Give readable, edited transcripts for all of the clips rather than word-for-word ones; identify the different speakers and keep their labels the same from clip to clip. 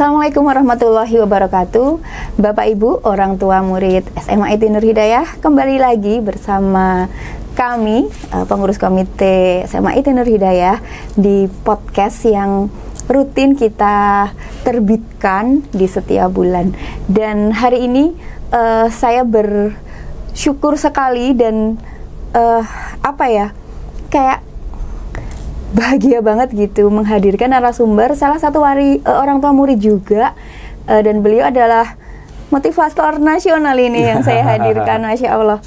Speaker 1: Assalamualaikum warahmatullahi wabarakatuh. Bapak Ibu, orang tua murid SMA IT Nur Hidayah, kembali lagi bersama kami, pengurus komite SMA IT Nur Hidayah, di podcast yang rutin kita terbitkan di setiap bulan. Dan hari ini saya bersyukur sekali dan kayak bahagia banget gitu menghadirkan narasumber salah satu orang tua murid juga, dan beliau adalah motivator nasional ini yang saya hadirkan. Masya Allah,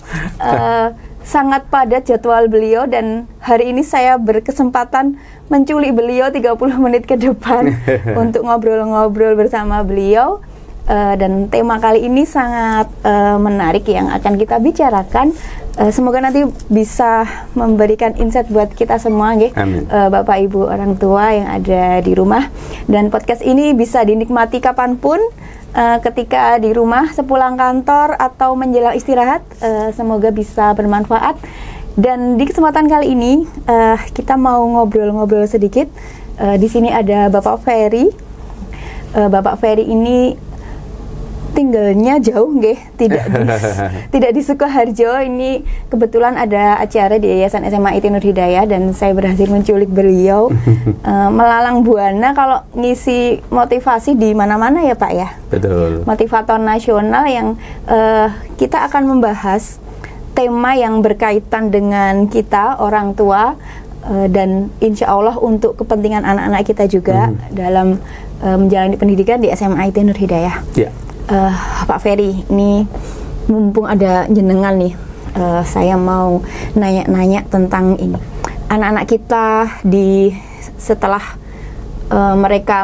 Speaker 1: sangat padat jadwal beliau dan hari ini saya berkesempatan menculik beliau 30 menit ke depan untuk ngobrol-ngobrol bersama beliau. Dan tema kali ini sangat menarik yang akan kita bicarakan. Semoga nanti bisa memberikan insight buat kita semua, Bapak Ibu orang tua yang ada di rumah. Dan podcast ini bisa dinikmati kapanpun, ketika di rumah, sepulang kantor atau menjelang istirahat. Semoga bisa bermanfaat. Dan di kesempatan kali ini kita mau ngobrol-ngobrol sedikit. Di sini ada Bapak Ferry. Bapak Ferry ini tinggalnya jauh, tidak di Sukoharjo. Ini kebetulan ada acara di Yayasan SMA IT Nur Hidayah dan saya berhasil menculik beliau. Melalang buana kalau ngisi motivasi di mana-mana ya Pak ya.
Speaker 2: Betul.
Speaker 1: Motivator nasional yang kita akan membahas tema yang berkaitan dengan kita orang tua, dan insya Allah untuk kepentingan anak-anak kita juga dalam menjalani pendidikan di SMA IT Nur Hidayah.
Speaker 2: Yeah.
Speaker 1: Pak Ferry, ini mumpung ada jenengan nih, saya mau nanya-nanya tentang ini. Anak-anak kita setelah mereka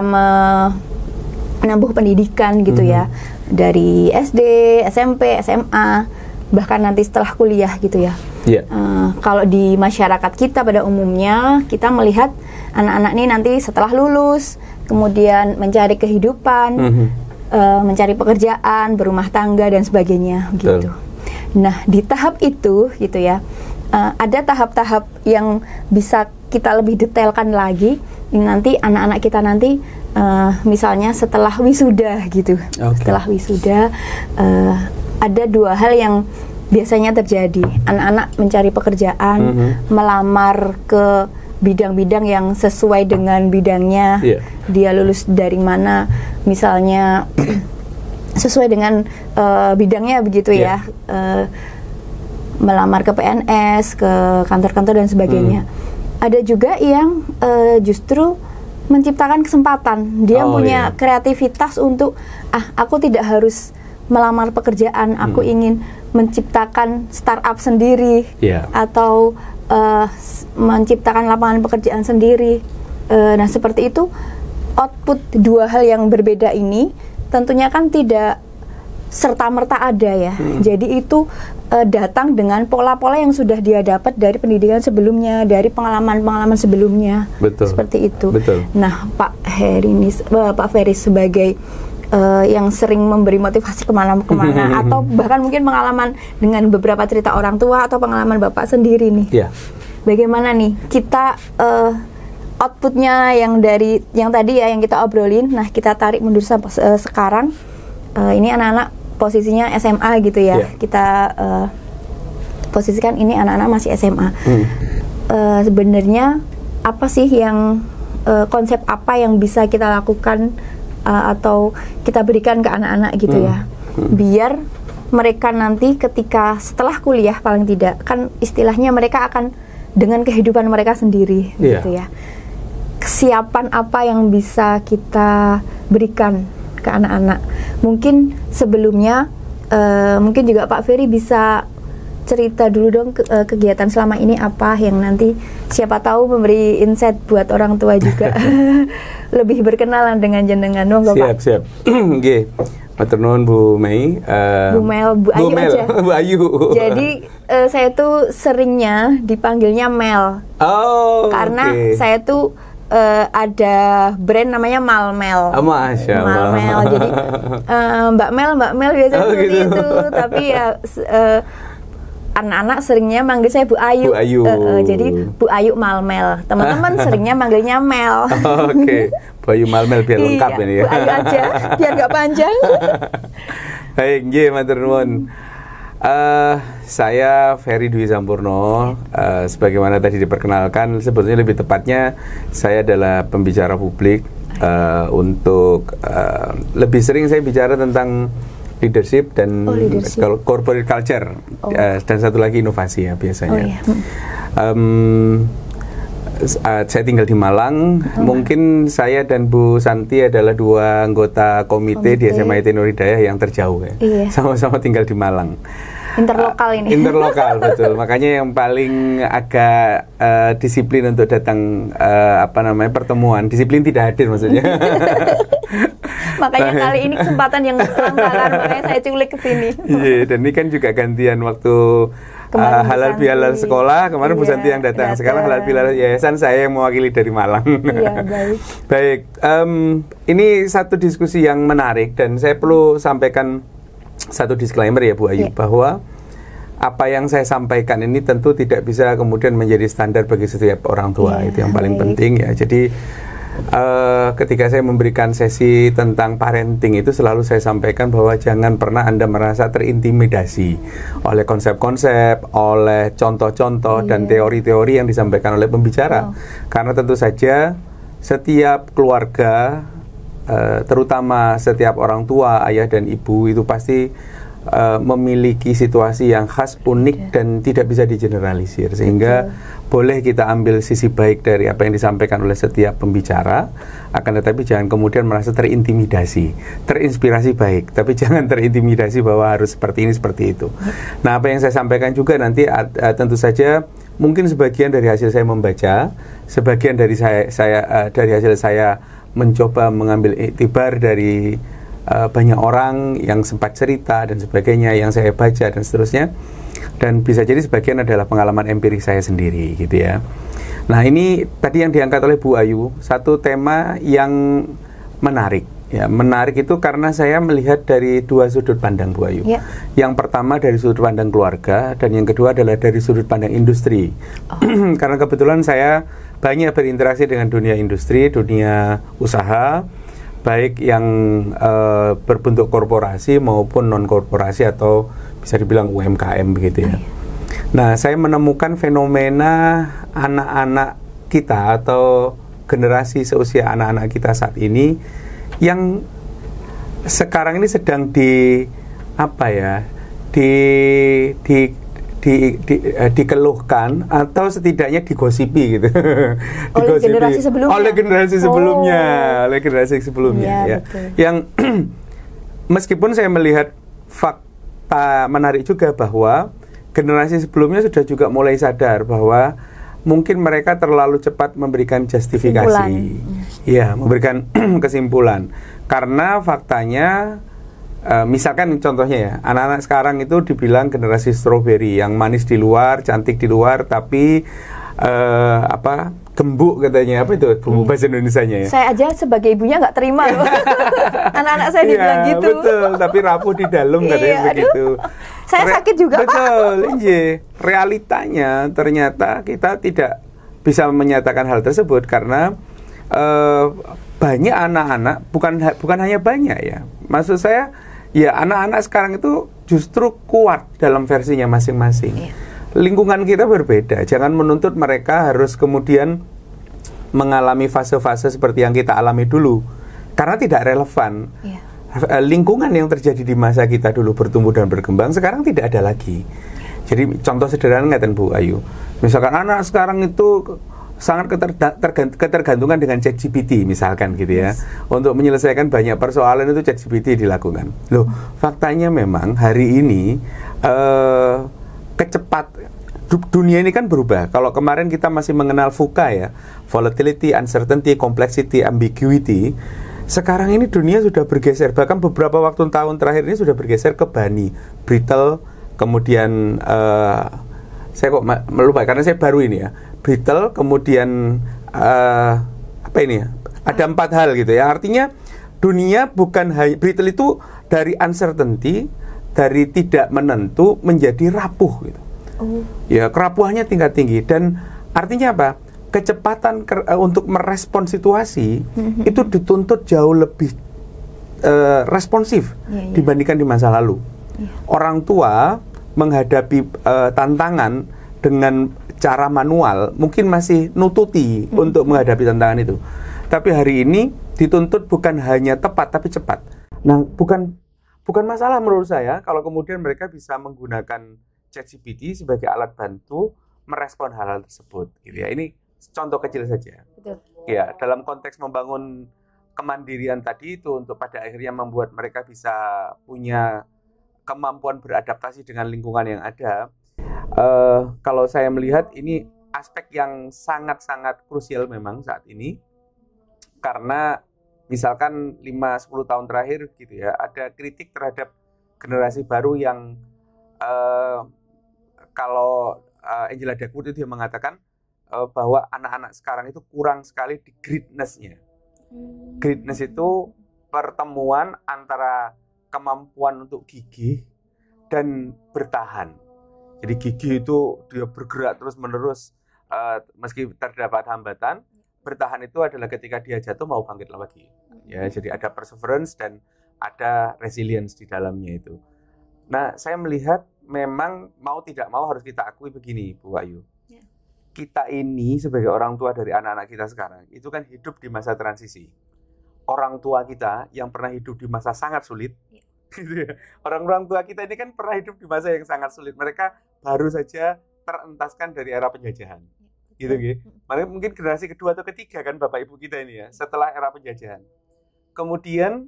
Speaker 1: menempuh pendidikan gitu ya, dari SD, SMP, SMA, bahkan nanti setelah kuliah gitu ya.
Speaker 2: Yeah.
Speaker 1: Kalau di masyarakat kita pada umumnya, kita melihat anak-anak ini nanti setelah lulus, kemudian mencari kehidupan, mencari pekerjaan, berumah tangga dan sebagainya gitu. Nah, di tahap itu gitu ya, ada tahap-tahap yang bisa kita lebih detailkan lagi. Ini nanti anak-anak kita nanti misalnya setelah wisuda gitu. Setelah wisuda ada dua hal yang biasanya terjadi. Anak-anak mencari pekerjaan, melamar ke bidang-bidang yang sesuai dengan bidangnya. Dia lulus dari mana, misalnya sesuai dengan bidangnya begitu ya. Melamar ke PNS, ke kantor-kantor dan sebagainya. Ada juga yang justru menciptakan kesempatan. Dia punya kreativitas untuk aku tidak harus melamar pekerjaan, aku ingin menciptakan startup sendiri, atau menciptakan lapangan pekerjaan sendiri. Nah, seperti itu, output dua hal yang berbeda ini tentunya kan tidak serta-merta ada ya. Jadi itu datang dengan pola-pola yang sudah dia dapat dari pendidikan sebelumnya, dari pengalaman-pengalaman sebelumnya.
Speaker 2: Betul.
Speaker 1: Seperti itu.
Speaker 2: Betul. Nah,
Speaker 1: Pak Ferry sebagai yang sering memberi motivasi kemana-kemana atau bahkan mungkin pengalaman dengan beberapa cerita orang tua atau pengalaman Bapak sendiri nih, bagaimana nih kita outputnya yang dari yang tadi ya yang kita obrolin, nah kita tarik mundur sampai sekarang, ini anak-anak posisinya SMA gitu ya, kita posisikan ini anak-anak masih SMA. Sebenarnya apa sih yang konsep apa yang bisa kita lakukan atau kita berikan ke anak-anak gitu ya, biar mereka nanti ketika setelah kuliah paling tidak kan istilahnya mereka akan dengan kehidupan mereka sendiri gitu ya. Kesiapan apa yang bisa kita berikan ke anak-anak? Mungkin sebelumnya mungkin juga Pak Ferry bisa cerita dulu dong kegiatan selama ini apa yang nanti siapa tahu memberi insight buat orang tua juga lebih berkenalan dengan jenengan.
Speaker 2: Siap. Nggih. Matur nuwun Bu Mei.
Speaker 1: Bu Mel, Bu Ayu aja.
Speaker 2: Bu Ayu.
Speaker 1: Jadi saya tuh seringnya dipanggilnya Mel. Karena saya tuh ada brand namanya Malmel.
Speaker 2: Masya Allah.
Speaker 1: Malmel. Jadi Mbak Mel biasanya seperti
Speaker 2: gitu.
Speaker 1: itu. Tapi ya anak-anak seringnya manggil saya Bu Ayu.
Speaker 2: Bu Ayu.
Speaker 1: Jadi Bu Ayu Malmel. Teman-teman seringnya manggilnya Mel.
Speaker 2: Oke, Bu Ayu Malmel biar lengkap
Speaker 1: Iya,
Speaker 2: ini ya.
Speaker 1: Bu Ayu aja, biar nggak panjang.
Speaker 2: Baik, nggih matur nuwun. Saya Ferry Dwi Sampurno. Sebagaimana tadi diperkenalkan, sebetulnya lebih tepatnya saya adalah pembicara publik. Untuk lebih sering saya bicara tentang leadership dan corporate culture, dan satu lagi inovasi ya biasanya. Saya tinggal di Malang. Mungkin saya dan Bu Santi adalah dua anggota komite di SMA IT Nur Hidayah yang terjauh ya. Sama-sama tinggal di Malang.
Speaker 1: Interlokal ini.
Speaker 2: Interlokal betul. Makanya yang paling agak disiplin untuk datang pertemuan. Disiplin tidak hadir maksudnya.
Speaker 1: Makanya kali ini kesempatan yang lantaran, makanya saya culik ke sini.
Speaker 2: Iya, dan ini kan juga gantian waktu halal bihalal sekolah. Kemarin Bu Santi yang datang. Sekarang halal bihalal yayasan, saya yang mewakili dari Malang.
Speaker 1: Iya, baik.
Speaker 2: Baik, ini satu diskusi yang menarik dan saya perlu sampaikan satu disclaimer ya Bu Ayu, bahwa apa yang saya sampaikan ini tentu tidak bisa kemudian menjadi standar bagi setiap orang tua. Itu yang paling penting ya. Jadi ketika saya memberikan sesi tentang parenting itu selalu saya sampaikan bahwa jangan pernah Anda merasa terintimidasi oleh konsep-konsep, oleh contoh-contoh dan teori-teori yang disampaikan oleh pembicara. Karena tentu saja setiap keluarga, terutama setiap orang tua, ayah dan ibu itu pasti memiliki situasi yang khas, unik dan tidak bisa digeneralisir, sehingga boleh kita ambil sisi baik dari apa yang disampaikan oleh setiap pembicara, akan tetapi jangan kemudian merasa terintimidasi. Terinspirasi baik, tapi jangan terintimidasi bahwa harus seperti ini, seperti itu. Nah, apa yang saya sampaikan juga nanti tentu saja mungkin sebagian dari hasil saya membaca, sebagian dari dari hasil saya mencoba mengambil iktibar dari banyak orang yang sempat cerita dan sebagainya yang saya baca dan seterusnya, dan bisa jadi sebagian adalah pengalaman empirik saya sendiri gitu ya. Nah, ini tadi yang diangkat oleh Bu Ayu, satu tema yang menarik ya. Menarik itu karena saya melihat dari dua sudut pandang Bu Ayu. Yang pertama dari sudut pandang keluarga, dan yang kedua adalah dari sudut pandang industri. Karena kebetulan saya banyak berinteraksi dengan dunia industri, dunia usaha, baik yang berbentuk korporasi maupun non korporasi atau bisa dibilang UMKM begitu ya. Nah, saya menemukan fenomena anak-anak kita atau generasi seusia anak-anak kita saat ini yang sekarang ini sedang dikeluhkan atau setidaknya digosipi gitu.
Speaker 1: Oleh generasi sebelumnya.
Speaker 2: Oleh generasi sebelumnya ya. Yang meskipun saya melihat fakta menarik juga bahwa generasi sebelumnya sudah juga mulai sadar bahwa mungkin mereka terlalu cepat memberikan justifikasi. Ya, memberikan kesimpulan. Karena faktanya misalkan contohnya ya, anak-anak sekarang itu dibilang generasi strawberry, yang manis di luar, cantik di luar, tapi gembuk katanya. Apa itu gembuk bahasa Indonesianya ya? Saya
Speaker 1: aja sebagai ibunya nggak terima loh. Anak-anak saya dibilang gitu.
Speaker 2: Betul, tapi rapuh di dalam katanya begitu.
Speaker 1: Saya sakit juga,
Speaker 2: betul, realitanya ternyata kita tidak bisa menyatakan hal tersebut karena banyak anak-anak, bukan hanya banyak ya. Maksud saya ya, anak-anak sekarang itu justru kuat dalam versinya masing-masing. Lingkungan kita berbeda. Jangan menuntut mereka harus kemudian mengalami fase-fase seperti yang kita alami dulu, karena tidak relevan. Lingkungan yang terjadi di masa kita dulu bertumbuh dan berkembang sekarang tidak ada lagi. Jadi contoh sederhana ngaten Bu Ayu, misalkan anak sekarang itu sangat ketergantungan dengan ChatGPT misalkan gitu ya. Untuk menyelesaikan banyak persoalan itu ChatGPT dilakukan. Loh, faktanya memang hari ini dunia ini kan berubah. Kalau kemarin kita masih mengenal VUCA ya, volatility, uncertainty, complexity, ambiguity. Sekarang ini dunia sudah bergeser. Bahkan beberapa tahun terakhir ini sudah bergeser ke BANI, brittle, kemudian saya kok melupa karena saya baru ini ya. Brittle, kemudian apa ini ya? Ada 4 hal gitu ya. Artinya dunia bukan hanya brittle itu dari uncertainty, dari tidak menentu menjadi rapuh gitu. Ya, kerapuhannya tingkat tinggi. Dan artinya apa? Kecepatan untuk merespon situasi itu dituntut jauh lebih responsif dibandingkan di masa lalu. Orang tua menghadapi tantangan dengan cara manual mungkin masih nututi untuk menghadapi tantangan itu. Tapi hari ini dituntut bukan hanya tepat tapi cepat. Nah, bukan masalah menurut saya kalau kemudian mereka bisa menggunakan ChatGPT sebagai alat bantu merespon hal-hal tersebut. Gitu ya. Ini contoh kecil saja.
Speaker 1: Betul.
Speaker 2: Ya, dalam konteks membangun kemandirian tadi itu untuk pada akhirnya membuat mereka bisa punya kemampuan beradaptasi dengan lingkungan yang ada. Kalau saya melihat ini aspek yang sangat-sangat krusial memang saat ini, karena misalkan 5-10 tahun terakhir gitu ya, ada kritik terhadap generasi baru yang kalau Angela Duckworth itu dia mengatakan bahwa anak-anak sekarang itu kurang sekali di greatness-nya. Greatness itu pertemuan antara kemampuan untuk gigih dan bertahan. Jadi gigih itu dia bergerak terus-menerus meski terdapat hambatan. Bertahan itu adalah ketika dia jatuh mau bangkit lagi. Ya, jadi ada perseverance dan ada resilience di dalamnya itu. Nah, saya melihat memang mau tidak mau harus kita akui begini, Bu Ayu. Kita ini sebagai orang tua dari anak-anak kita sekarang itu kan hidup di masa transisi. Orang tua kita yang pernah hidup di masa sangat sulit, orang-orang tua kita ini kan pernah hidup di masa yang sangat sulit. Mereka baru saja terentaskan dari era penjajahan, gitu. Makanya mungkin generasi kedua atau ketiga kan bapak ibu kita ini ya setelah era penjajahan. Kemudian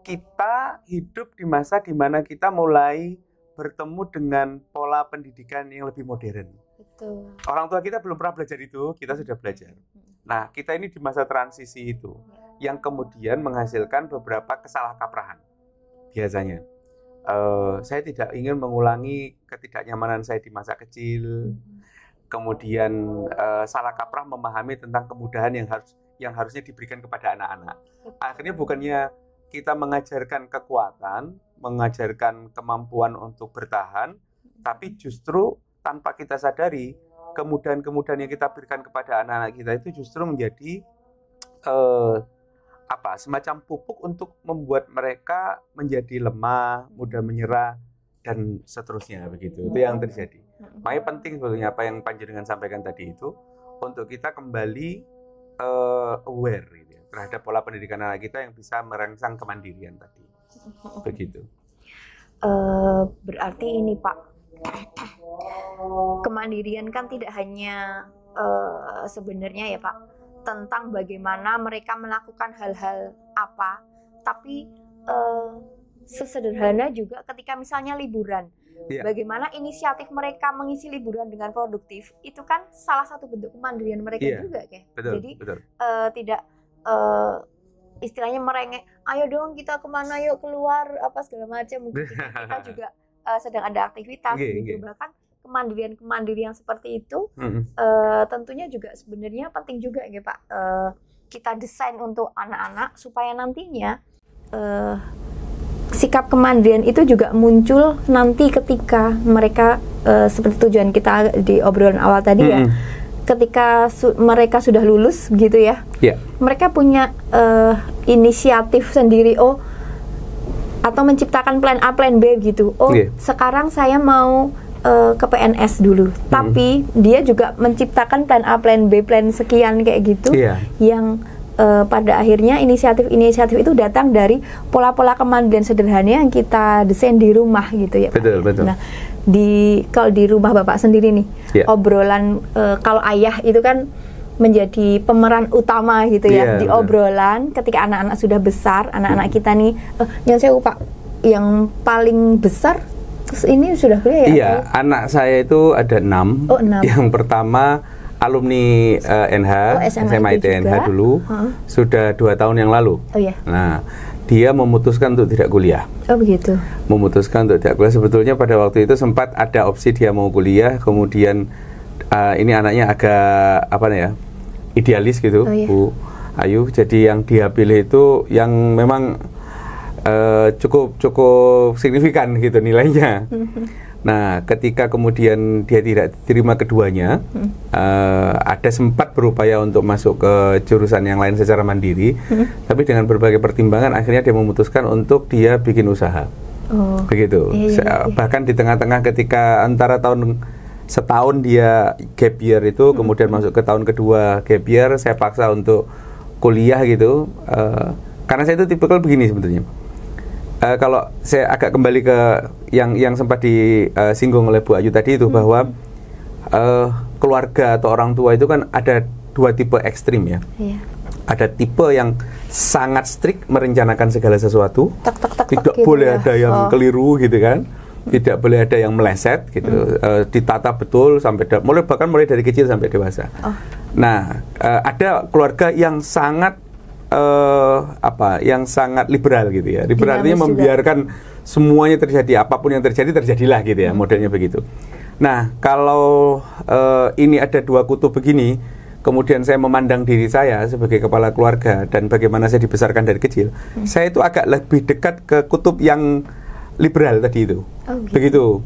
Speaker 2: kita hidup di masa di mana kita mulai bertemu dengan pola pendidikan yang lebih modern.
Speaker 1: Betul.
Speaker 2: Orang tua kita belum pernah belajar itu, kita sudah belajar. Nah, kita ini di masa transisi itu, yang kemudian menghasilkan beberapa kesalahkaprahan. Biasanya, saya tidak ingin mengulangi ketidaknyamanan saya di masa kecil. Kemudian salah kaprah memahami tentang kemudahan yang harusnya diberikan kepada anak-anak. Akhirnya bukannya kita mengajarkan kekuatan, mengajarkan kemampuan untuk bertahan, tapi justru tanpa kita sadari, kemudahan-kemudahan yang kita berikan kepada anak-anak kita itu justru menjadi semacam pupuk untuk membuat mereka menjadi lemah, mudah menyerah, dan seterusnya begitu. Itu yang terjadi. Makanya penting sebetulnya apa yang Panjenengan sampaikan tadi itu untuk kita kembali aware gitu ya, terhadap pola pendidikan anak kita yang bisa merangsang kemandirian tadi. Begitu.
Speaker 1: Berarti ini Pak, kemandirian kan tidak hanya sebenarnya ya Pak tentang bagaimana mereka melakukan hal-hal apa, tapi sesederhana juga ketika misalnya liburan, bagaimana inisiatif mereka mengisi liburan dengan produktif, itu kan salah satu bentuk kemandirian mereka juga kayak. Jadi tidak istilahnya merengek, ayo dong kita kemana, yuk keluar apa segala macam. Mungkin kita juga sedang ada aktivitas gitu. Bahkan kemandirian seperti itu tentunya juga sebenarnya penting juga ya Pak, kita desain untuk anak-anak supaya nantinya sikap kemandirian itu juga muncul nanti ketika mereka seperti tujuan kita di obrolan awal tadi ya, ketika mereka sudah lulus gitu ya, mereka punya inisiatif sendiri atau menciptakan plan A, plan B gitu. Sekarang saya mau ke PNS dulu, tapi dia juga menciptakan plan A, plan B, plan sekian kayak gitu, yang pada akhirnya inisiatif itu datang dari pola-pola kemandirian sederhana yang kita desain di rumah gitu ya Pak.
Speaker 2: Betul.
Speaker 1: Nah, kalau di rumah Bapak sendiri nih, obrolan kalau ayah itu kan menjadi pemeran utama gitu ya, di obrolan ketika anak-anak sudah besar, anak-anak kita nih, yang saya Pak, yang paling besar ini sudah kuliah ya?
Speaker 2: Iya, anak saya itu ada 6. Yang pertama alumni SMA ITNH dulu, sudah 2 tahun yang lalu. Nah, dia memutuskan untuk tidak kuliah.
Speaker 1: Begitu. Memutuskan untuk tidak
Speaker 2: kuliah. Sebetulnya pada waktu itu sempat ada opsi dia mau kuliah, kemudian ini anaknya agak idealis gitu, Bu Ayu. Jadi yang dia pilih itu yang memang cukup signifikan gitu nilainya. Nah, ketika kemudian dia tidak diterima keduanya, ada sempat berupaya untuk masuk ke jurusan yang lain secara mandiri, tapi dengan berbagai pertimbangan akhirnya dia memutuskan untuk dia bikin usaha. Begitu. Bahkan di tengah-tengah ketika antara setahun dia gap year itu, kemudian masuk ke tahun kedua gap year, saya paksa untuk kuliah gitu, karena saya itu tipikal begini sebetulnya. Kalau saya agak kembali ke yang sempat disinggung oleh Bu Ayu tadi itu, bahwa keluarga atau orang tua itu kan ada dua tipe ekstrim ya. Ada tipe yang sangat strict merencanakan segala sesuatu, tidak
Speaker 1: gitu
Speaker 2: boleh
Speaker 1: ya.
Speaker 2: ada yang keliru gitu kan, tidak boleh ada yang meleset gitu, ditata betul sampai bahkan mulai dari kecil sampai dewasa. Nah, ada keluarga yang sangat yang sangat liberal gitu ya. Liberal artinya membiarkan semuanya terjadi, apapun yang terjadi terjadilah gitu ya, modelnya begitu. Nah, kalau ini ada dua kutub begini, kemudian saya memandang diri saya sebagai kepala keluarga dan bagaimana saya dibesarkan dari kecil, saya itu agak lebih dekat ke kutub yang liberal tadi itu. Begitu.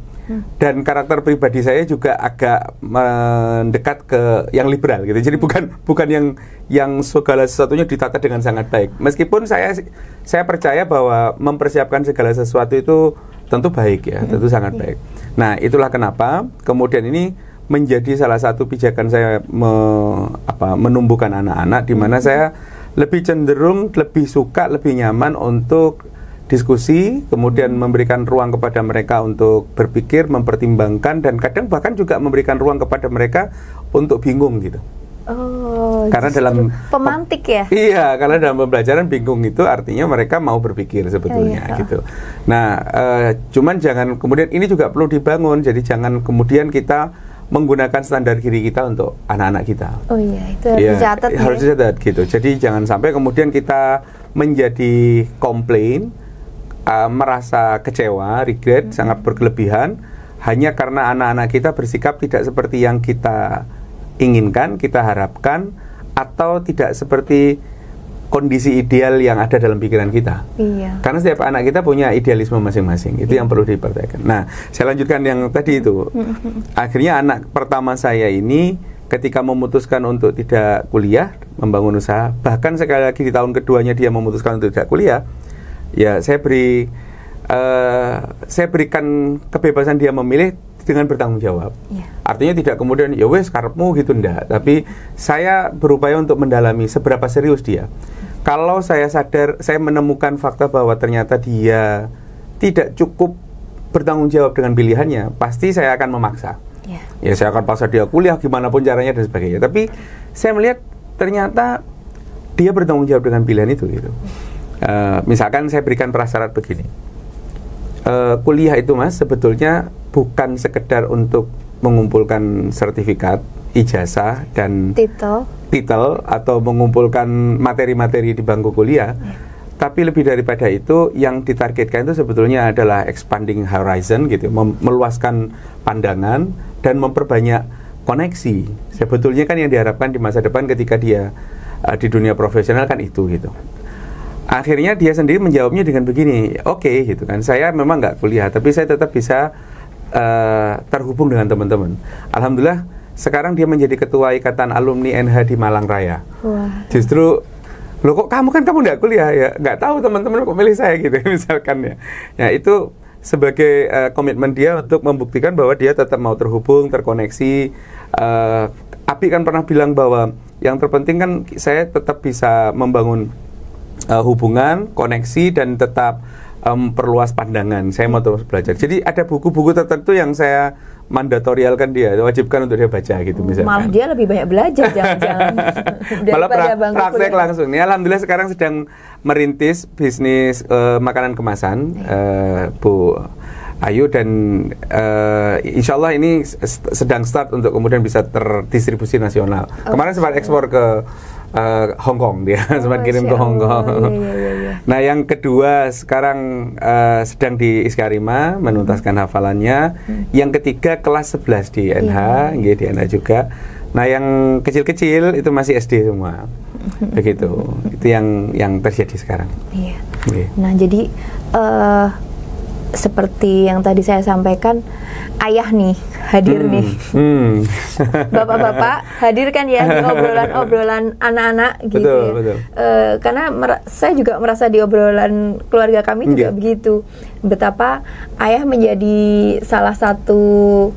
Speaker 2: Dan karakter pribadi saya juga agak mendekat ke yang liberal gitu. Jadi bukan yang segala sesuatunya ditata dengan sangat baik. Meskipun saya percaya bahwa mempersiapkan segala sesuatu itu tentu baik ya, tentu sangat baik. Nah, itulah kenapa kemudian ini menjadi salah satu pijakan saya menumbuhkan anak-anak, di mana saya lebih cenderung, lebih suka, lebih nyaman untuk diskusi, kemudian memberikan ruang kepada mereka untuk berpikir, mempertimbangkan, dan kadang bahkan juga memberikan ruang kepada mereka untuk bingung gitu. Karena dalam
Speaker 1: pemantik ya?
Speaker 2: Iya, karena dalam pembelajaran bingung itu artinya mereka mau berpikir sebetulnya gitu. Nah, cuman jangan kemudian ini juga perlu dibangun, jadi jangan kemudian kita menggunakan standar diri kita untuk anak-anak kita.
Speaker 1: Itu harus dicatat ya?
Speaker 2: Harus dicatat gitu. Jadi jangan sampai kemudian kita menjadi komplain, merasa kecewa, regret, sangat berlebihan hanya karena anak-anak kita bersikap tidak seperti yang kita inginkan, kita harapkan, atau tidak seperti kondisi ideal yang ada dalam pikiran kita. Karena setiap anak kita punya idealisme masing-masing. Itu yang perlu diperhatikan. Nah, saya lanjutkan yang tadi itu. Akhirnya anak pertama saya ini ketika memutuskan untuk tidak kuliah, membangun usaha, bahkan sekali lagi di tahun keduanya dia memutuskan untuk tidak kuliah, ya saya berikan kebebasan dia memilih dengan bertanggung jawab. Artinya tidak kemudian ya wes karepmu gitu, enggak, tapi saya berupaya untuk mendalami seberapa serius dia. Kalau saya sadar, saya menemukan fakta bahwa ternyata dia tidak cukup bertanggung jawab dengan pilihannya, pasti saya akan memaksa. Ya saya akan paksa dia kuliah gimana pun caranya dan sebagainya. Tapi saya melihat ternyata dia bertanggung jawab dengan pilihan itu gitu. Misalkan saya berikan prasyarat begini, kuliah itu Mas sebetulnya bukan sekedar untuk mengumpulkan sertifikat, ijazah dan titel atau mengumpulkan materi-materi di bangku kuliah, tapi lebih daripada itu yang ditargetkan itu sebetulnya adalah expanding horizon gitu, meluaskan pandangan dan memperbanyak koneksi. Sebetulnya kan yang diharapkan di masa depan ketika dia di dunia profesional kan itu gitu. Akhirnya dia sendiri menjawabnya dengan begini, oke gitu kan, saya memang nggak kuliah, tapi saya tetap bisa terhubung dengan teman-teman. Alhamdulillah, sekarang dia menjadi ketua ikatan alumni NH di Malang Raya. Justru, loh kok kamu nggak kuliah ya? Nggak tahu teman-teman kok milih saya gitu, misalkan ya. Ya itu sebagai komitmen dia untuk membuktikan bahwa dia tetap mau terhubung, terkoneksi. Api kan pernah bilang bahwa yang terpenting kan saya tetap bisa membangun hubungan, koneksi, dan tetap perluas pandangan. Saya mau terus belajar. Jadi ada buku-buku tertentu yang saya mandatorialkan dia, wajibkan untuk dia baca gitu misalnya.
Speaker 1: Malah dia lebih banyak belajar jangan-jangan.
Speaker 2: Malah praktek langsung. Nih, alhamdulillah sekarang sedang merintis bisnis makanan kemasan, Bu Ayu, dan insya Allah ini sedang start untuk kemudian bisa terdistribusi nasional. Kemarin sempat ekspor ke Hong Kong dia, sempat kirim ke Hong Kong. Nah yang kedua sekarang sedang di Iskarima menuntaskan hafalannya. Yang ketiga kelas 11 di NH, di NH juga. Nah yang kecil-kecil itu masih SD semua. Begitu. Itu yang terjadi sekarang.
Speaker 1: Nah jadi seperti yang tadi saya sampaikan, ayah nih hadir nih, bapak-bapak hadirkan ya di obrolan anak-anak gitu.
Speaker 2: Betul,
Speaker 1: ya.
Speaker 2: betul.
Speaker 1: Karena saya juga merasa di obrolan keluarga kami juga begitu, betapa ayah menjadi salah satu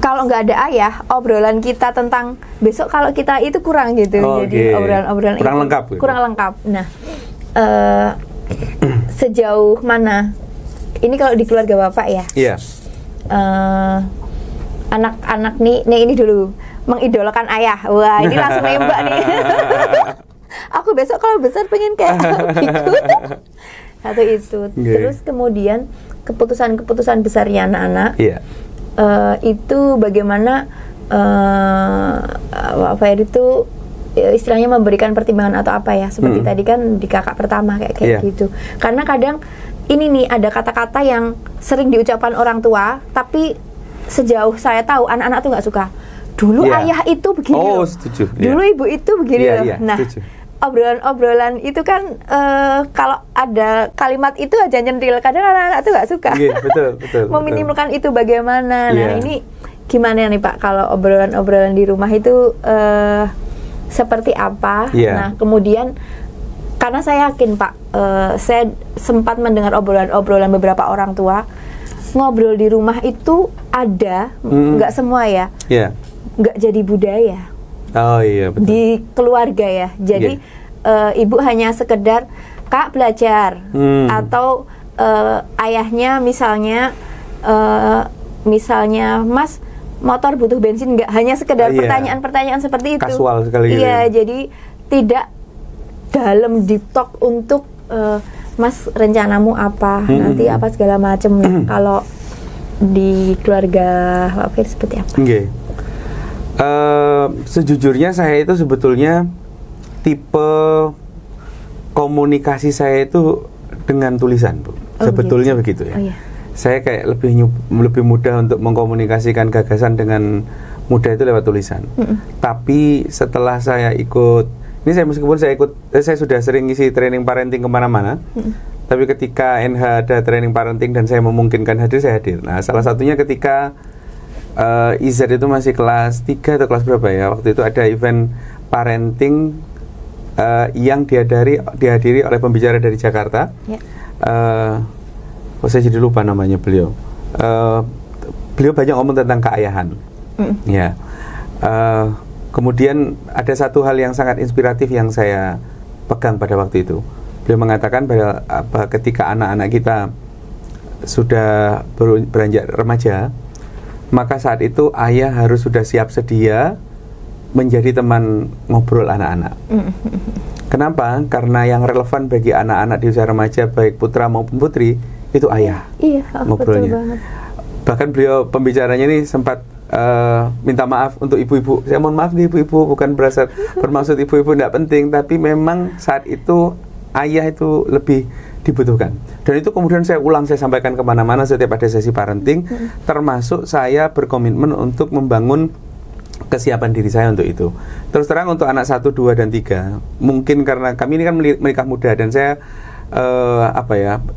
Speaker 1: kalau nggak ada ayah, obrolan kita tentang besok kalau kita itu kurang gitu. Jadi obrolan-obrolan
Speaker 2: kurang
Speaker 1: itu
Speaker 2: lengkap gitu.
Speaker 1: kurang lengkap. Nah, sejauh mana ini kalau di keluarga Bapak ya?
Speaker 2: Iya.
Speaker 1: Anak-anak nih ini dulu mengidolakan ayah. Wah, ini langsung nembak nih. Aku besok kalau besar pengen kayak gitu. Satu itu. Terus kemudian keputusan-keputusan besarnya anak-anak.
Speaker 2: Iya.
Speaker 1: Itu bagaimana Pak Heri itu istilahnya memberikan pertimbangan atau apa ya, seperti tadi kan di kakak pertama kayak gitu. Karena kadang ini nih ada kata-kata yang sering diucapkan orang tua, tapi sejauh saya tahu anak-anak tuh nggak suka. Dulu ayah itu begini loh.
Speaker 2: Setuju.
Speaker 1: Dulu ibu itu begini loh. Nah,
Speaker 2: setuju.
Speaker 1: obrolan itu kan kalau ada kalimat itu aja nyentil, kadang anak-anak itu nggak suka.
Speaker 2: Betul.
Speaker 1: Meminimalkan itu bagaimana? Nah, ini gimana nih Pak kalau obrolan-obrolan di rumah itu seperti apa? Nah, kemudian karena saya yakin Pak, saya sempat mendengar obrolan beberapa orang tua, ngobrol di rumah itu ada, nggak semua ya, nggak jadi budaya.
Speaker 2: Oh iya, betul.
Speaker 1: Di keluarga ya. Jadi ibu hanya sekedar Kak belajar, atau ayahnya misalnya Mas motor butuh bensin nggak, hanya sekedar pertanyaan-pertanyaan seperti itu.
Speaker 2: Kasual sekali.
Speaker 1: Iya, jadi tidak dalam deep talk untuk Mas rencanamu apa, nanti apa segala macam. Kalau di keluarga Pak Fir seperti apa?
Speaker 2: Sejujurnya saya itu sebetulnya tipe komunikasi saya itu dengan tulisan, Bu. Sebetulnya begitu ya. Saya kayak lebih mudah untuk mengkomunikasikan gagasan dengan mudah itu lewat tulisan. Tapi setelah saya ikut, ini meskipun saya sudah sering ngisi training parenting kemana-mana, tapi ketika NH ada training parenting dan saya memungkinkan hadir, saya hadir. Nah, salah satunya ketika Izzat itu masih kelas 3 atau kelas berapa ya, waktu itu ada event parenting yang dihadiri oleh pembicara dari Jakarta. Saya jadi lupa namanya beliau. Beliau banyak ngomong tentang keayahan. Kemudian ada satu hal yang sangat inspiratif yang saya pegang pada waktu itu. Beliau mengatakan bahwa ketika anak-anak kita sudah beranjak remaja, maka saat itu ayah harus sudah siap sedia menjadi teman ngobrol anak-anak. Kenapa? Karena yang relevan bagi anak-anak di usia remaja, baik putra maupun putri, itu ayah. Ngobrolnya.
Speaker 1: Betul banget.
Speaker 2: Bahkan beliau pembicaranya ini sempat minta maaf untuk ibu-ibu. Saya mohon maaf nih ibu-ibu, bukan bermaksud ibu-ibu tidak penting, tapi memang saat itu ayah itu lebih dibutuhkan. Dan itu kemudian saya sampaikan kemana-mana setiap ada sesi parenting, termasuk saya berkomitmen untuk membangun kesiapan diri saya untuk itu. Terus terang untuk anak 1, 2, dan 3, mungkin karena kami ini kan menikah muda dan saya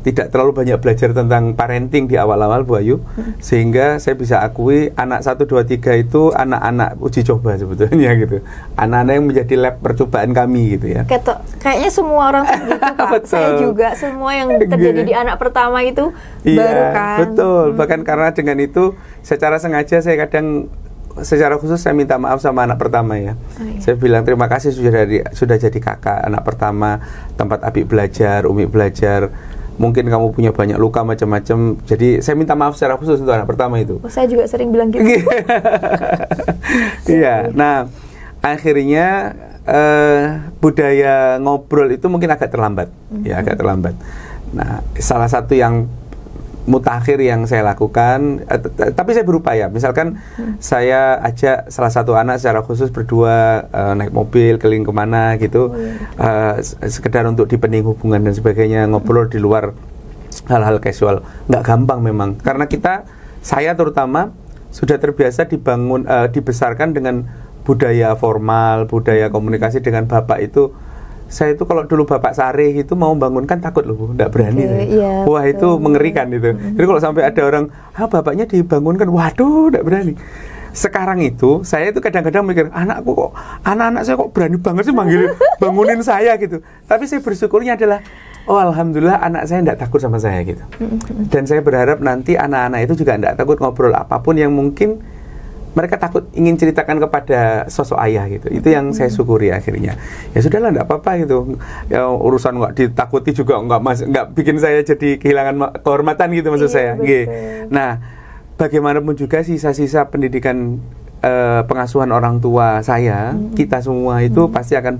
Speaker 2: tidak terlalu banyak belajar tentang parenting di awal-awal, Bu Ayu, sehingga saya bisa akui anak 1, 2, 3 itu anak-anak uji coba sebetulnya gitu. Anak-anak yang menjadi lab percobaan kami gitu ya.
Speaker 1: Kayaknya semua orang gitu Pak. Saya juga, semua yang terjadi di anak pertama itu baru kan. Betul,
Speaker 2: bahkan karena dengan itu secara sengaja saya kadang secara khusus saya minta maaf sama anak pertama ya. Saya bilang terima kasih sudah jadi kakak anak pertama, tempat Abi belajar, Umi belajar. Mungkin kamu punya banyak luka macam-macam. Jadi saya minta maaf secara khusus untuk anak pertama itu.
Speaker 1: Saya juga sering bilang gitu.
Speaker 2: Iya. Nah, akhirnya budaya ngobrol itu mungkin agak terlambat. Ya, agak terlambat. Nah, salah satu yang mutakhir yang saya lakukan, tapi saya berupaya. Misalkan saya ajak salah satu anak secara khusus berdua naik mobil keliling kemana gitu, sekedar untuk dipening hubungan dan sebagainya, ngobrol di luar hal-hal casual. Nggak gampang memang, karena saya terutama sudah terbiasa dibesarkan dengan budaya formal, budaya komunikasi dengan bapak itu saya itu kalau dulu Bapak Sare itu mau bangunkan takut loh Bu, nggak berani.
Speaker 1: Iya,
Speaker 2: Wah itu mengerikan itu. Jadi kalau sampai ada orang, bapaknya dibangunkan, waduh nggak berani. Sekarang itu saya itu kadang-kadang mikir, anak-anak saya kok berani banget sih manggil bangunin saya gitu. Tapi saya bersyukurnya adalah, oh alhamdulillah anak saya tidak takut sama saya gitu. Dan saya berharap nanti anak-anak itu juga tidak takut ngobrol apapun yang mungkin mereka takut ingin ceritakan kepada sosok ayah gitu. Itu yang saya syukuri akhirnya. Ya sudahlah, enggak apa-apa gitu. Ya urusan nggak ditakuti juga nggak bikin saya jadi kehilangan kehormatan gitu maksud saya. Nah, bagaimanapun juga sisa-sisa pendidikan pengasuhan orang tua saya, kita semua itu pasti akan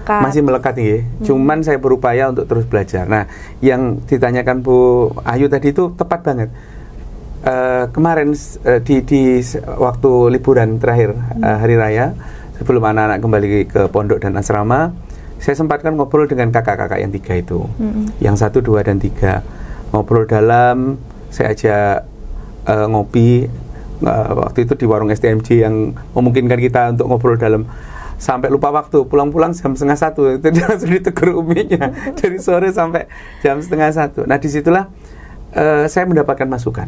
Speaker 2: masih melekat ya. Cuman saya berupaya untuk terus belajar. Nah, yang ditanyakan Bu Ayu tadi itu tepat banget. Kemarin di waktu liburan terakhir hari raya, sebelum anak-anak kembali ke pondok dan asrama, saya sempatkan ngobrol dengan kakak-kakak yang 3 itu, yang 1, 2, dan 3 ngobrol dalam. Saya ajak ngopi waktu itu di warung STMJ yang memungkinkan kita untuk ngobrol dalam. Sampai lupa waktu, pulang-pulang jam 12:30 itu dia langsung ditegur uminya dari sore sampai jam 12:30. Nah disitulah saya mendapatkan masukan,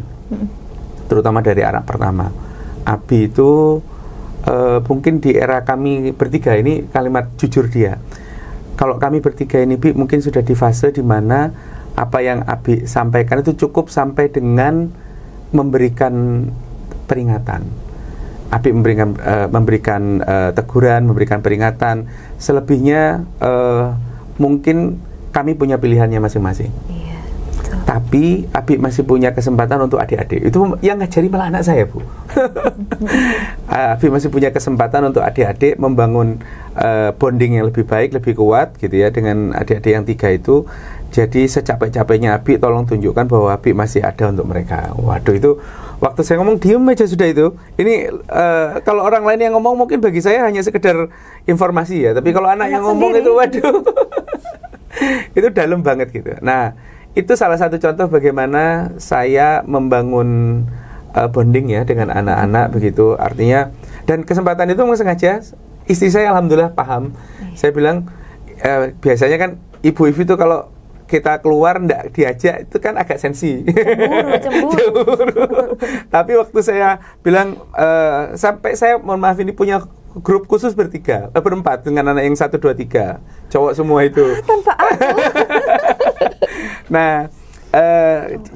Speaker 2: terutama dari anak pertama Abi itu. Mungkin di era kami bertiga ini, kalimat jujur dia, kalau kami bertiga ini Bi, mungkin sudah di fase dimana apa yang Abi sampaikan itu cukup sampai dengan memberikan peringatan. Abi memberikan teguran, memberikan peringatan. Selebihnya mungkin kami punya pilihannya masing-masing. Tapi Abi masih punya kesempatan untuk adik-adik. Itu yang ngajari malah anak saya Bu. Abi masih punya kesempatan untuk adik-adik membangun bonding yang lebih baik, lebih kuat gitu ya dengan adik-adik yang 3 itu. Jadi secapek-capeknya Abi tolong tunjukkan bahwa Abi masih ada untuk mereka. Waduh, itu waktu saya ngomong diem aja sudah itu. Ini kalau orang lain yang ngomong mungkin bagi saya hanya sekedar informasi ya. Tapi kalau anak yang ngomong itu waduh. Itu dalam banget gitu. Nah, itu salah satu contoh bagaimana saya membangun bonding ya dengan anak-anak begitu. Artinya, dan kesempatan itu memang sengaja istri saya alhamdulillah paham. Saya bilang biasanya kan ibu-ibu itu kalau kita keluar ndak diajak itu kan agak sensi. Cemburu. Tapi waktu saya bilang sampai saya mohon maaf ini punya grup khusus berempat dengan anak yang 1, 2, 3 cowok semua itu.
Speaker 1: Tanpa aku.
Speaker 2: Nah,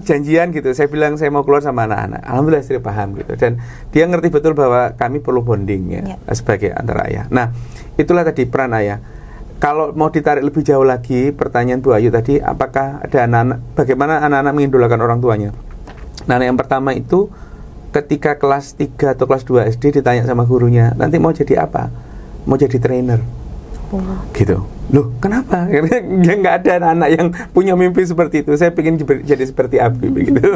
Speaker 2: janjian gitu. Saya bilang saya mau keluar sama anak-anak. Alhamdulillah istri paham gitu. Dan dia ngerti betul bahwa kami perlu bonding ya sebagai antara ayah. Nah, itulah tadi peran ayah. Kalau mau ditarik lebih jauh lagi, pertanyaan Bu Ayu tadi, apakah ada anak-anak, bagaimana anak-anak mengidolakan orang tuanya? Nah, yang pertama itu ketika kelas 3 atau kelas 2 SD ditanya sama gurunya, nanti mau jadi apa? Mau jadi trainer. Gitu. Loh, kenapa? Karena nggak ada anak-anak yang punya mimpi seperti itu. Saya ingin jadi seperti Abi begitu.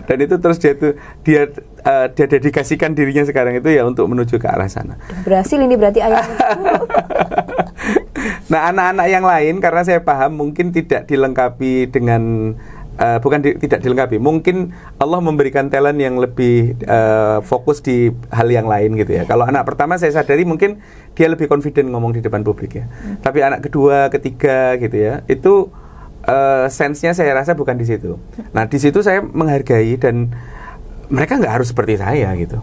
Speaker 2: Dan itu terus dia dedikasikan dirinya sekarang itu ya untuk menuju ke arah sana.
Speaker 1: Berhasil ini berarti ayah.
Speaker 2: Nah, anak-anak yang lain karena saya paham mungkin tidak dilengkapi dengan tidak dilengkapi. Mungkin Allah memberikan talent yang lebih fokus di hal yang lain gitu ya. Kalau anak pertama saya sadari mungkin dia lebih confident ngomong di depan publik ya. Tapi anak kedua, ketiga gitu ya, itu sense-nya saya rasa bukan di situ. Nah, di situ saya menghargai dan mereka nggak harus seperti saya gitu.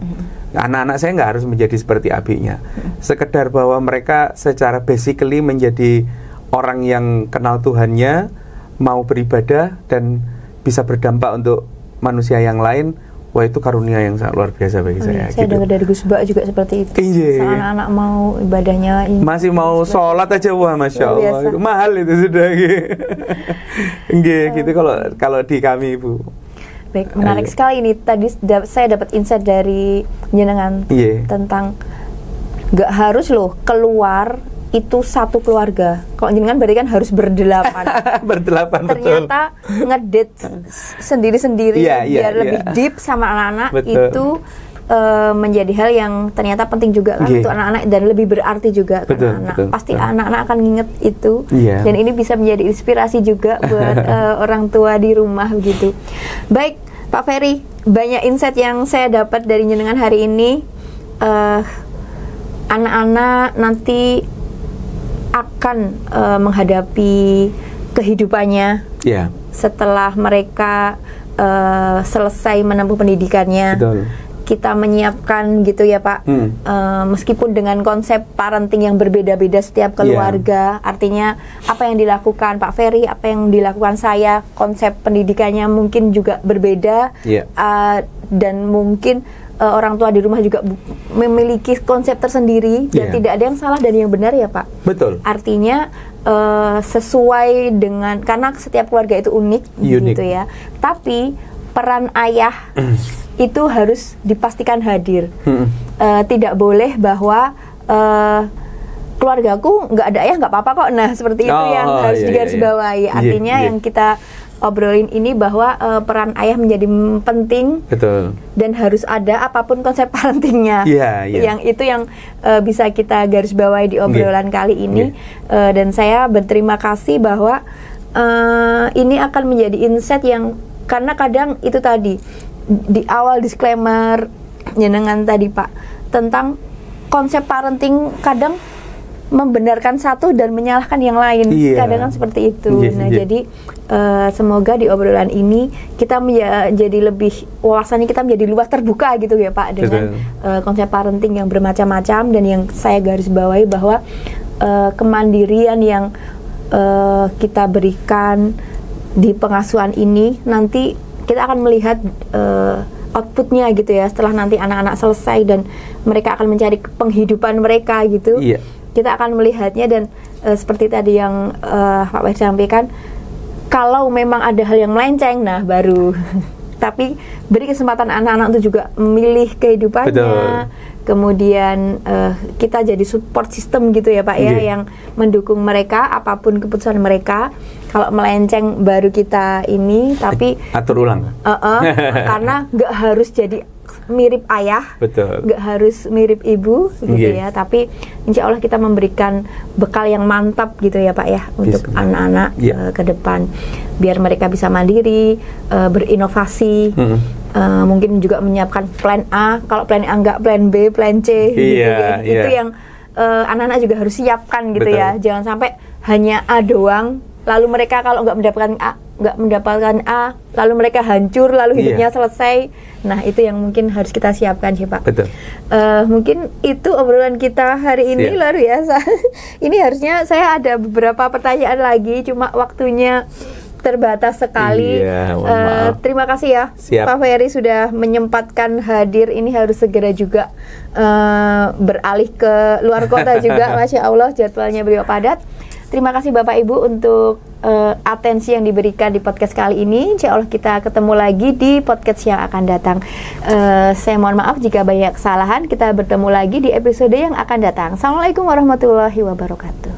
Speaker 2: Anak-anak saya nggak harus menjadi seperti abinya. Sekedar bahwa mereka secara basically menjadi orang yang kenal Tuhannya, mau beribadah dan bisa berdampak untuk manusia yang lain. Wah, itu karunia yang sangat luar biasa bagi saya.
Speaker 1: Saya dengar dari Gus Ba juga seperti itu. Anak-anak mau ibadahnya ini,
Speaker 2: masih mau sholat aja, wah masya Allah, itu mahal itu sudah. Gitu kalau di kami Bu.
Speaker 1: Baik, menarik sekali ini. Tadi saya dapat insight dari jenengan tentang nggak harus loh keluar itu satu keluarga. Kalau jenengan berarti kan harus berdelapan.
Speaker 2: Berdelapan,
Speaker 1: ternyata ngedate sendiri-sendiri biar lebih deep sama anak-anak itu menjadi hal yang ternyata penting juga kan untuk anak-anak dan lebih berarti juga ke anak-anak. Pasti anak-anak akan nginget itu dan ini bisa menjadi inspirasi juga buat orang tua di rumah begitu. Baik, Pak Ferry, banyak insight yang saya dapat dari jenengan hari ini. Anak-anak nanti akan menghadapi kehidupannya setelah mereka selesai menempuh pendidikannya.
Speaker 2: Betul.
Speaker 1: Kita menyiapkan gitu ya Pak, meskipun dengan konsep parenting yang berbeda-beda setiap keluarga, artinya apa yang dilakukan Pak Ferry, apa yang dilakukan saya, konsep pendidikannya mungkin juga berbeda, dan mungkin orang tua di rumah juga memiliki konsep tersendiri, dan tidak ada yang salah dan yang benar ya Pak.
Speaker 2: Betul.
Speaker 1: Artinya sesuai dengan, karena setiap keluarga itu unik. Gitu ya. Tapi peran ayah itu harus dipastikan hadir. Tidak boleh bahwa keluargaku nggak ada ayah nggak apa-apa kok. Nah seperti itu yang harus digarisbawahi. Artinya yang kita obrolin ini bahwa peran ayah menjadi penting.
Speaker 2: Betul.
Speaker 1: Dan harus ada apapun konsep parentingnya. Yang itu yang bisa kita garisbawahi di obrolan kali ini. Dan saya berterima kasih bahwa ini akan menjadi insight yang, karena kadang itu tadi di awal disclaimer jenengan tadi Pak tentang konsep parenting kadang membenarkan satu dan menyalahkan yang lain, kadang kan seperti itu. Jadi semoga di obrolan ini kita menjadi lebih, wawasannya kita menjadi luas terbuka gitu ya Pak, dengan konsep parenting yang bermacam-macam, dan yang saya garis bawahi bahwa kemandirian yang kita berikan di pengasuhan ini nanti kita akan melihat outputnya gitu ya, setelah nanti anak-anak selesai dan mereka akan mencari penghidupan mereka gitu. Kita akan melihatnya, dan seperti tadi yang Pak Ferry sampaikan, kalau memang ada hal yang melenceng, nah baru tapi beri kesempatan anak-anak untuk juga memilih kehidupannya. Kemudian kita jadi support system gitu ya Pak ya, yang mendukung mereka apapun keputusan mereka. Kalau melenceng baru kita ini, tapi
Speaker 2: atur ulang.
Speaker 1: Karena nggak harus jadi mirip ayah, nggak harus mirip ibu gitu ya, tapi insya Allah kita memberikan bekal yang mantap gitu ya Pak ya, untuk anak-anak ke depan, biar mereka bisa mandiri, berinovasi, mungkin juga menyiapkan plan A, kalau plan A enggak, plan B, plan C gitu ya. Itu yang anak-anak juga harus siapkan gitu ya, jangan sampai hanya A doang, lalu mereka kalau nggak mendapatkan A, lalu mereka hancur, lalu hidupnya selesai. Nah itu yang mungkin harus kita siapkan sih Pak. Mungkin itu obrolan kita hari ini, luar biasa. Ini harusnya saya ada beberapa pertanyaan lagi, cuma waktunya terbatas sekali. Terima kasih ya Pak Ferry sudah menyempatkan hadir. Ini harus segera juga beralih ke luar kota juga. Masya Allah, jadwalnya beliau padat. Terima kasih Bapak Ibu untuk atensi yang diberikan di podcast kali ini. Insya Allah kita ketemu lagi di podcast yang akan datang. Saya mohon maaf jika banyak kesalahan. Kita bertemu lagi di episode yang akan datang. Assalamualaikum warahmatullahi wabarakatuh.